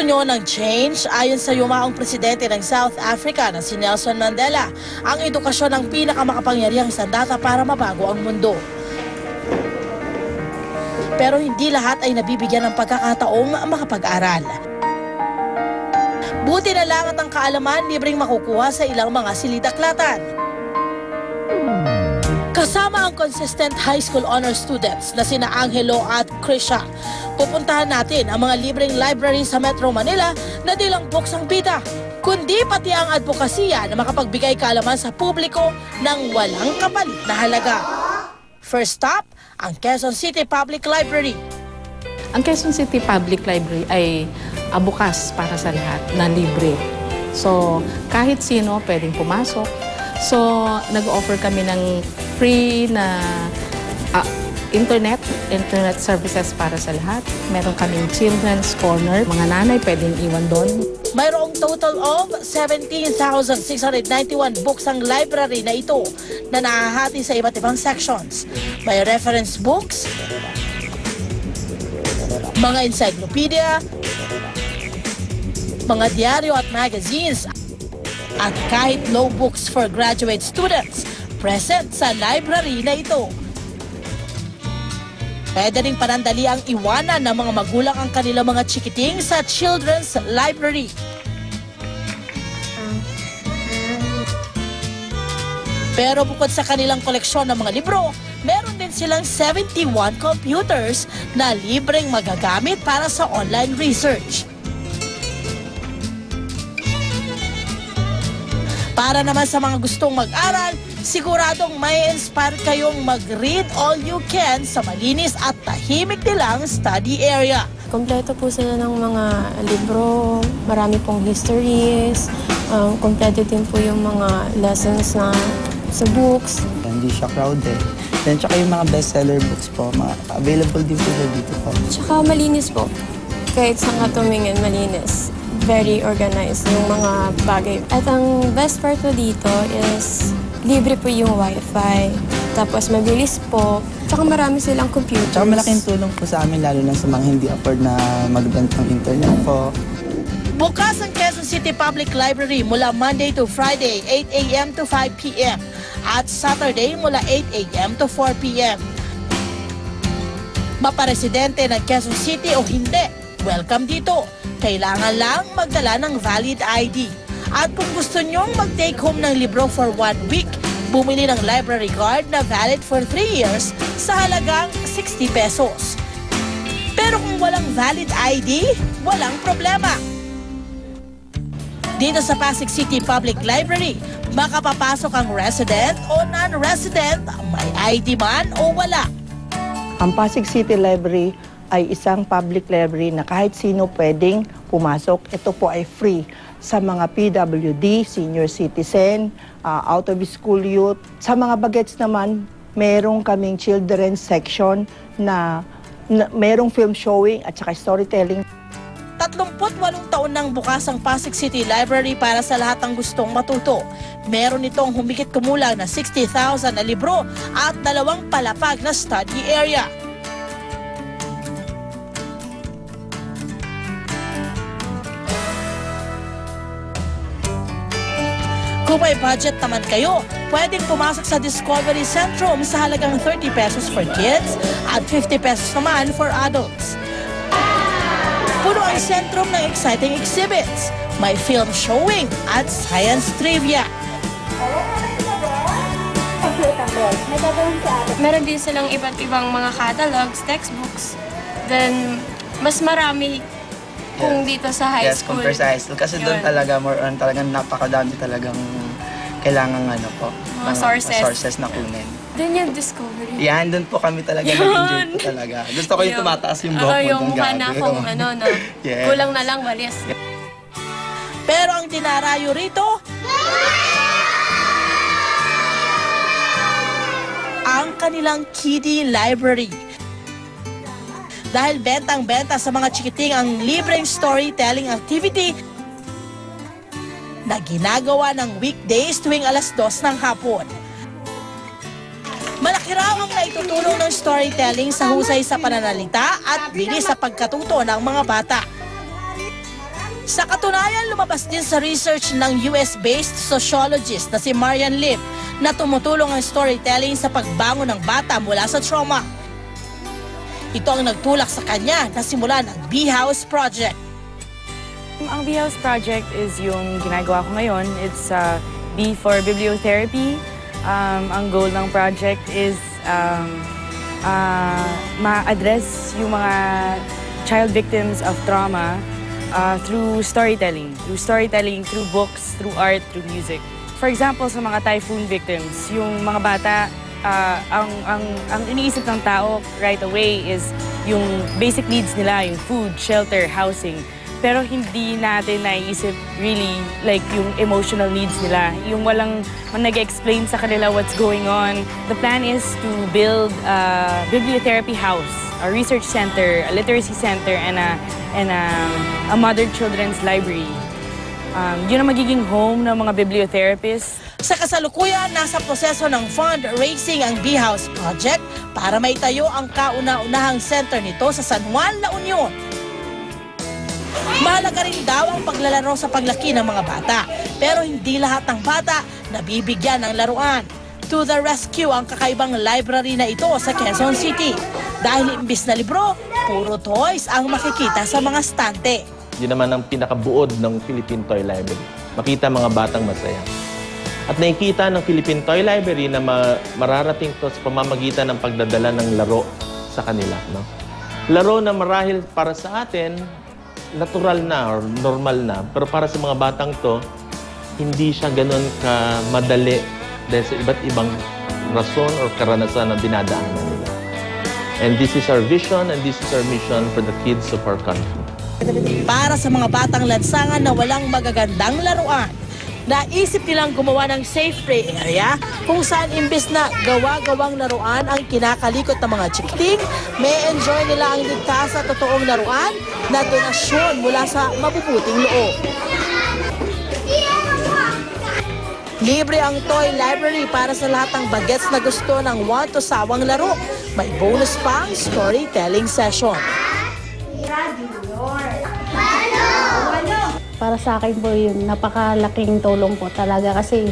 gusto nyo ng change? Ayon sa yumaong presidente ng South Africa na si Nelson Mandela, ang edukasyon ang pinakamakapangyarihang sandata para mabago ang mundo. Pero hindi lahat ay nabibigyan ng pagkakataong makapag-aral. Buti na lang at ang kaalaman libreng makukuha sa ilang mga silid-aklatan. Kasama ang consistent high school honor students na sina Angelo at Krisha, pupuntahan natin ang mga libreng library sa Metro Manila na di lang books ang bida, kundi pati ang advokasya na makapagbigay kaalaman sa publiko ng walang kapalit na halaga. First stop, ang Quezon City Public Library. Ang Quezon City Public Library ay bukas para sa lahat na libre. So, kahit sino pwedeng pumasok. So, nag-offer kami ng free na internet services para sa lahat. Meron kaming children's corner. Mga nanay pwedeng iwan doon. Mayroong total of 17,691 books ang library na ito na nahahati sa iba't ibang sections. May reference books, mga encyclopedia, mga diaryo at magazines, at kahit law books for graduate students present sa library na ito. Pwede ring panandali ang iwanan ng mga magulang ang kanilang mga chikiting sa children's library. Pero bukod sa kanilang koleksyon ng mga libro, meron din silang 71 computers na libreng magagamit para sa online research. Para naman sa mga gustong mag-aral, siguradong may inspire kayong mag-read all you can sa malinis at tahimik nilang study area. Kompleto po sila ng mga libro, marami pong histories, kompleto din po yung mga lessons na sa books. Hindi siya crowded. Then tsaka yung mga bestseller books po, available din po dito po. Tsaka malinis po. Kahit saan ka tumingin, malinis. Very organized yung mga bagay. At ang best part po dito is libre po yung wifi. Tapos mabilis po. Tsaka marami silang computers. Tsaka malaking tulong po sa amin lalo na sa mga hindi afford na mag-rent ng internet po. Bukas ang Quezon City Public Library mula Monday to Friday, 8 a.m. to 5 p.m. at Saturday mula 8 a.m. to 4 p.m. Maparesidente ng Quezon City o hindi, welcome dito. Kailangan lang magdala ng valid ID. At kung gusto nyong mag-take home ng libro for 1 week, bumili ng library card na valid for 3 years sa halagang 60 pesos. Pero kung walang valid ID, walang problema. Dito sa Pasig City Public Library, makapapasok ang resident o non-resident, may ID man o wala. Ang Pasig City Library ay isang public library na kahit sino pwedeng pumasok. Ito po ay free sa mga PWD, senior citizen, out of school youth. Sa mga bagets naman, merong kaming children's section na merong film showing at saka storytelling. 38 taon nang bukas ang Pasig City Library para sa lahat ng gustong matuto. Meron itong humigit kumulang na 60,000 na libro at 2 palapag na study area. Kung may budget naman kayo, pwedeng pumasok sa Discovery Centrum sa halagang 30 pesos for kids at 50 pesos naman for adults. Puno ang sentrum ng exciting exhibits. May film showing at science trivia. Meron din silang iba't ibang mga catalogs, textbooks. Then, mas marami kung dito sa high school. Yes, compare sa high school. Kasi doon talaga, more on talagang napakadami talagang kailangan po. Mga sources na kunin. Doon yung Discovery. Yan, doon po kami talaga nag-enjoy po talaga. Gusto ko yung tumataas yung buhok mo. Yung mukha na kung Yes. kulang na lang walis. Pero ang dinarayo rito, ang kanilang kiddie library. Dahil bentang-benta sa mga chikiting ang libreng storytelling activity na ginagawa ng weekdays tuwing 2:00 ng hapon. Malaki raw ang naitutulong ng storytelling sa husay sa pananalita at bilis sa pagkatuto ng mga bata. Sa katunayan, lumabas din sa research ng US-based sociologist na si Marian Lim na tumutulong ang storytelling sa pagbangon ng bata mula sa trauma. Ito ang nagtulak sa kanya na simulan ang B-House Project. Ang B-House Project is yung ginagawa ko ngayon. It's B for Bibliotherapy. Ang goal ng project is ma-address yung mga child victims of trauma through storytelling, through books, through art, through music. For example, sa mga typhoon victims, yung mga bata, ang iniisip ng tao right away is yung basic needs nila, yung food, shelter, housing. Pero hindi natin naiisip really like yung emotional needs nila, yung walang nag-explain sa kanila what's going on. The plan is to build a bibliotherapy house, a research center, a literacy center, and a mother children's library. Yun ang magiging home ng mga bibliotherapists. Sa kasalukuyan, nasa proseso ng fundraising ang B-House Project para maitayo ang kauna-unahang center nito sa San Juan, La Union. Mahalaga rin daw ang paglalaro sa paglaki ng mga bata, pero hindi lahat ng bata nabibigyan ng laruan. To the rescue ang kakaibang library na ito sa Quezon City. Dahil imbis na libro, puro toys ang makikita sa mga stante. Yun naman ang pinakabuod ng Philippine Toy Library. Makita mga batang masaya. At nakikita ng Philippine Toy Library na mararating to sa pamamagitan ng pagdadala ng laro sa kanila. No? Laro na marahil para sa atin, natural na or normal na. Pero para sa mga batang to, hindi siya ganun kamadali dahil sa iba't ibang rason or karanasan na dinadaanan nila. And this is our vision and this is our mission for the kids of our country. Para sa mga batang lansangan na walang magagandang laruan, naisip nilang gumawa ng safe play area kung saan imbes na gawa-gawang laruan ang kinakalikot ng mga chikting, may enjoy nila ang ligtas sa totoong laruan na donasyon mula sa mabubuting loob. Libre ang toy library para sa lahat ng bagets na gusto ng want-to-sawang laro. May bonus pang storytelling session. Para sa akin po yun, napakalaking tulong po talaga kasi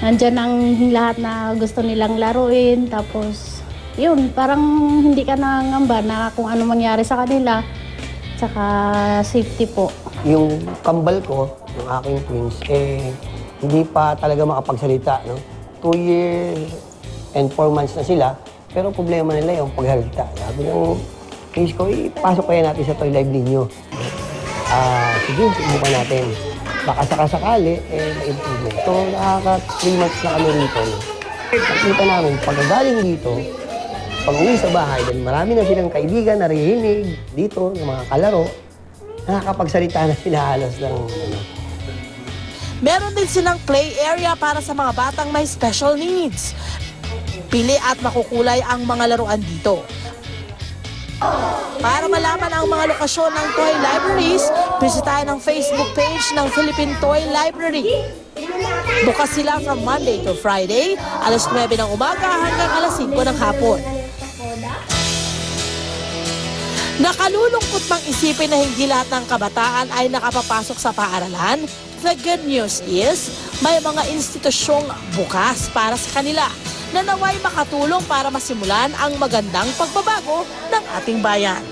nandyan ang lahat na gusto nilang laruin. Tapos yun, parang hindi ka nangamba na kung ano mangyari sa kanila. Tsaka safety po. Yung kambal ko, yung aking twins, hindi pa talaga makapagsalita. No? 2 years and 4 months na sila, pero problema nila yung pagsalita. Sabi ng case ko, ipasok kaya natin sa toy live ninyo. Sige, subukan natin. Baka sakasakali, ma-improvement. So, nakaka 3 months na kami rito. No? Nakita namin, pagkagaling dito, pag-uwi sa bahay, dahil marami na silang kaibigan, narihinig dito, ng mga kalaro, nakakapagsalita na sila halos ng Meron din silang play area para sa mga batang may special needs. Pili at makukulay ang mga laruan dito. Para malaman ang mga lokasyon ng toy libraries, bisitahin ang Facebook page ng Philippine Toy Library. Bukas sila from Monday to Friday, alas 9 ng umaga hanggang alas 5 ng hapon. Nakalulungkot mang isipin na hindi lahat ng kabataan ay nakapapasok sa paaralan. The good news is, may mga institusyong bukas para sa kanila na naway makatulong para masimulan ang magandang pagbabago ng ating bayan.